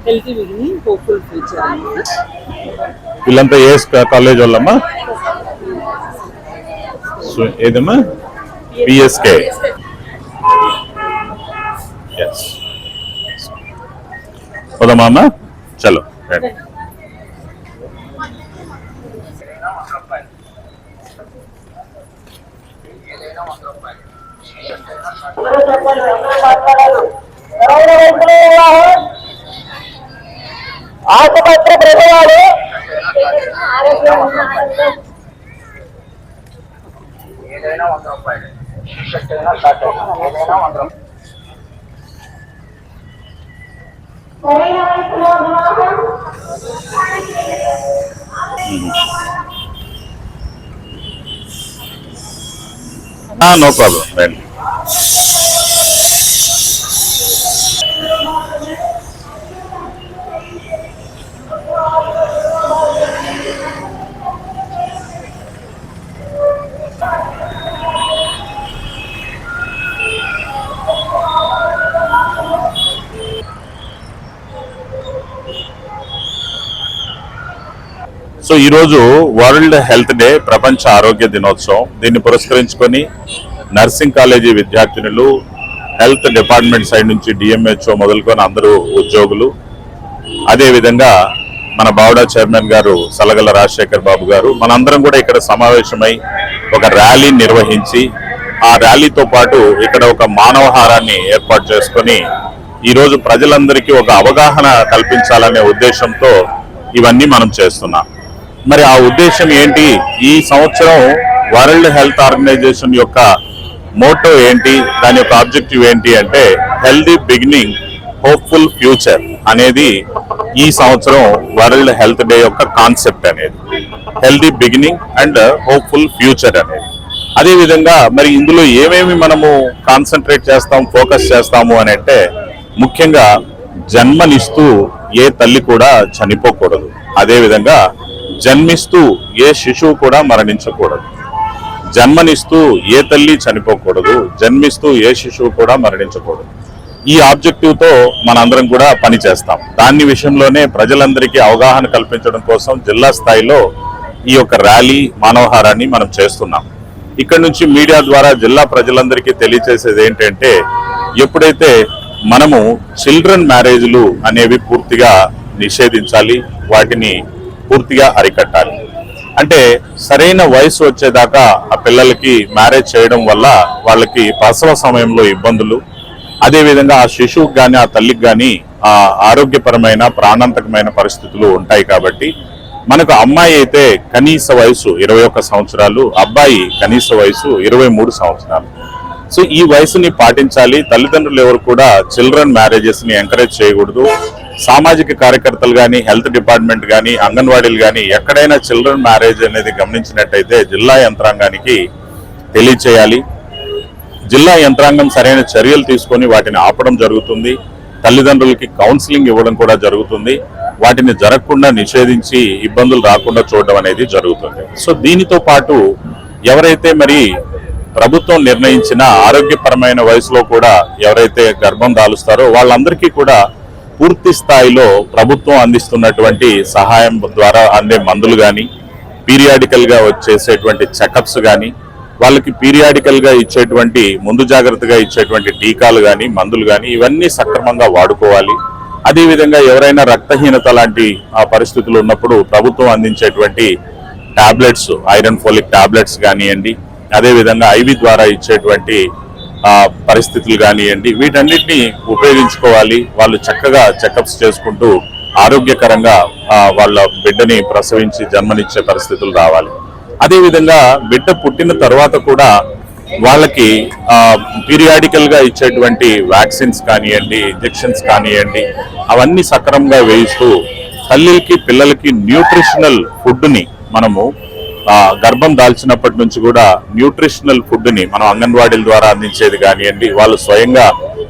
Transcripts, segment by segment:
Healthy beginning hopeful future. వీళ్ళంతా ఏ college వాళ్ళమ్మా? ఏదమ్మా? PSK. పోదామా అమ్మా? చలో ఆసుపత్రి ప్రభువాలు ఏదైనా 100 రూపాయలు, షర్ట్ అయినా షర్ట్ అయినా ఏదైనా 100 రూపాయలు. నో ప్రాబ్లం రండి. సో ఈరోజు వరల్డ్ హెల్త్ డే, ప్రపంచ ఆరోగ్య దినోత్సవం. దీన్ని పురస్కరించుకొని నర్సింగ్ కాలేజీ విద్యార్థినులు, హెల్త్ డిపార్ట్మెంట్ సైడ్ నుంచి డిఎంహెచ్ఓ మొదలుకొని అందరూ ఉద్యోగులు, అదేవిధంగా మన బావడా చైర్మన్ గారు సలగల రాజశేఖర్ బాబు గారు, మనందరం కూడా ఇక్కడ సమావేశమై ఒక ర్యాలీ నిర్వహించి, ఆ ర్యాలీతో పాటు ఇక్కడ ఒక మానవహారాన్ని ఏర్పాటు చేసుకొని ఈరోజు ప్రజలందరికీ ఒక అవగాహన కల్పించాలనే ఉద్దేశంతో ఇవన్నీ మనం చేస్తున్నాం. మరి ఆ ఉద్దేశం ఏంటి? ఈ సంవత్సరం వరల్డ్ హెల్త్ ఆర్గనైజేషన్ యొక్క మోటో ఏంటి, దాని యొక్క ఆబ్జెక్టివ్ ఏంటి అంటే హెల్దీ బిగినింగ్ హోప్ఫుల్ ఫ్యూచర్ అనేది ఈ సంవత్సరం వరల్డ్ హెల్త్ డే యొక్క కాన్సెప్ట్ అనేది. Healthy beginning and hopeful future అనేది. అదేవిధంగా మరి ఇందులో ఏమేమి మనము కాన్సన్ట్రేట్ చేస్తాం, ఫోకస్ చేస్తాము అని అంటే ముఖ్యంగా జన్మనిస్తూ ఏ తల్లి కూడా చనిపోకూడదు, అదేవిధంగా జన్మిస్తూ ఏ శిశువు కూడా మరణించకూడదు. జన్మనిస్తూ ఏ తల్లి చనిపోకూడదు, జన్మిస్తూ ఏ శిశువు కూడా మరణించకూడదు. ఈ ఆబ్జెక్టివ్ తో మనందరం కూడా పనిచేస్తాం. దాని విషయంలోనే ప్రజలందరికీ అవగాహన కల్పించడం కోసం జిల్లా స్థాయిలో ఈ యొక్క ర్యాలీ మానవహారాన్ని మనం చేస్తున్నాం. ఇక్కడ నుంచి మీడియా ద్వారా జిల్లా ప్రజలందరికీ తెలియజేసేది ఏంటంటే, ఎప్పుడైతే మనము చిల్డ్రన్ మ్యారేజ్లు అనేవి పూర్తిగా నిషేధించాలి, వాటిని పూర్తిగా అరికట్టాలి. అంటే సరైన వయసు వచ్చేదాకా ఆ పిల్లలకి మ్యారేజ్ చేయడం వల్ల వాళ్ళకి ప్రసవ సమయంలో ఇబ్బందులు, అదేవిధంగా ఆ శిశువుకి కానీ ఆ తల్లికి కానీ ఆ ఆరోగ్యపరమైన ప్రాణాంతకమైన పరిస్థితులు ఉంటాయి. కాబట్టి మనకు అమ్మాయి అయితే కనీస వయసు 21 సంవత్సరాలు, అబ్బాయి కనీస వయసు 23 సంవత్సరాలు. సో ఈ వయసుని పాటించాలి. తల్లిదండ్రులు ఎవరు కూడా చిల్డ్రన్ మ్యారేజెస్ ని ఎంకరేజ్ చేయకూడదు. సామాజిక కార్యకర్తలు కానీ, హెల్త్ డిపార్ట్మెంట్ కానీ, అంగన్వాడీలు కానీ ఎక్కడైనా చిల్డ్రన్ మ్యారేజ్ అనేది గమనించినట్టయితే జిల్లా యంత్రాంగానికి తెలియచేయాలి. జిల్లా యంత్రాంగం సరైన చర్యలు తీసుకొని వాటిని ఆపడం జరుగుతుంది. తల్లిదండ్రులకి కౌన్సిలింగ్ ఇవ్వడం కూడా జరుగుతుంది. వాటిని జరగకుండా నిషేధించి ఇబ్బందులు రాకుండా చూడడం అనేది జరుగుతుంది. సో దీనితో పాటు ఎవరైతే మరి ప్రభుత్వం నిర్ణయించిన ఆరోగ్యపరమైన వయసులో కూడా ఎవరైతే గర్భం దాలుస్తారో వాళ్ళందరికీ కూడా పూర్తి స్థాయిలో ప్రభుత్వం అందిస్తున్నటువంటి సహాయం ద్వారా అందే మందులు కానీ, పీరియాడికల్ గా వచ్చేసేటువంటి చెకప్స్ కానీ, వాళ్ళకి పీరియాడికల్ గా ఇచ్చేటువంటి ముందు జాగ్రత్తగా ఇచ్చేటువంటి టీకాలు కానీ, మందులు కానీ ఇవన్నీ సక్రమంగా వాడుకోవాలి. అదేవిధంగా ఎవరైనా రక్తహీనత లాంటి పరిస్థితులు ఉన్నప్పుడు ప్రభుత్వం అందించేటువంటి టాబ్లెట్స్, ఐరన్ ఫోలిక్ టాబ్లెట్స్ కానివ్వండి, అదేవిధంగా ఐవి ద్వారా ఇచ్చేటువంటి పరిస్థితులు కానివ్వండి, వీటన్నిటిని ఉపయోగించుకోవాలి. వాళ్ళు చక్కగా చెకప్స్ చేసుకుంటూ ఆరోగ్యకరంగా వాళ్ళ బిడ్డని ప్రసవించి జన్మనిచ్చే పరిస్థితులు రావాలి. అదేవిధంగా బిడ్డ పుట్టిన తర్వాత కూడా వాళ్ళకి పీరియాడికల్ గా ఇచ్చేటువంటి వ్యాక్సిన్స్ కానివ్వండి, ఇంజెక్షన్స్ కానివ్వండి, అవన్నీ సక్రమంగా వేయిస్తూ తల్లికి పిల్లలకి న్యూట్రిషనల్ ఫుడ్ని మనము గర్భం దాల్చినప్పటి నుంచి కూడా న్యూట్రిషనల్ ఫుడ్ని మనం అంగన్వాడీల ద్వారా అందించేది కానివ్వండి, వాళ్ళు స్వయంగా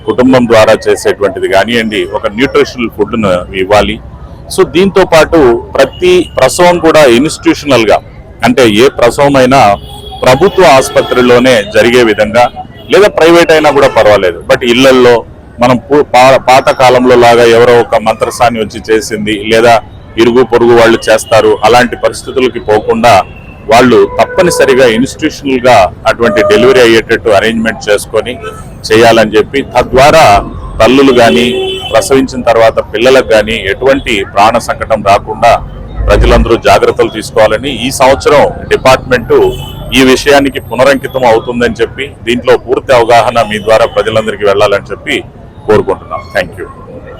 కుటుంబం ద్వారా చేసేటువంటిది కానివ్వండి, ఒక న్యూట్రిషనల్ ఫుడ్ను ఇవ్వాలి. సో దీంతో పాటు ప్రతి ప్రసవం కూడా ఇన్స్టిట్యూషనల్ గా, అంటే ఏ ప్రసవం అయినా ప్రభుత్వ ఆసుపత్రిలోనే జరిగే విధంగా, లేదా ప్రైవేట్ అయినా కూడా పర్వాలేదు, బట్ ఇళ్లల్లో మనం పాత కాలంలో లాగా ఎవరో ఒక మంత్రసాని వచ్చి చేసింది లేదా ఇరుగు పొరుగు వాళ్ళు చేస్తారు అలాంటి పరిస్థితులకి పోకుండా వాళ్ళు తప్పనిసరిగా ఇన్స్టిట్యూషనల్ గా అటువంటి డెలివరీ అయ్యేటట్టు అరేంజ్మెంట్ చేసుకొని చేయాలని చెప్పి తద్వారా తల్లులు కానీ ప్రసవించిన తర్వాత పిల్లలకు కానీ ఎటువంటి ప్రాణ సంకటం రాకుండా ప్రజలందరూ జాగ్రత్తలు తీసుకోవాలని ఈ సంవత్సరం డిపార్ట్మెంటు ఈ విషయానికి పునరంకితం అవుతుందని చెప్పి దీంట్లో పూర్తి అవగాహన మీ ద్వారా ప్రజలందరికీ వెళ్ళాలని చెప్పి కోరుకుంటున్నాం. Thank you.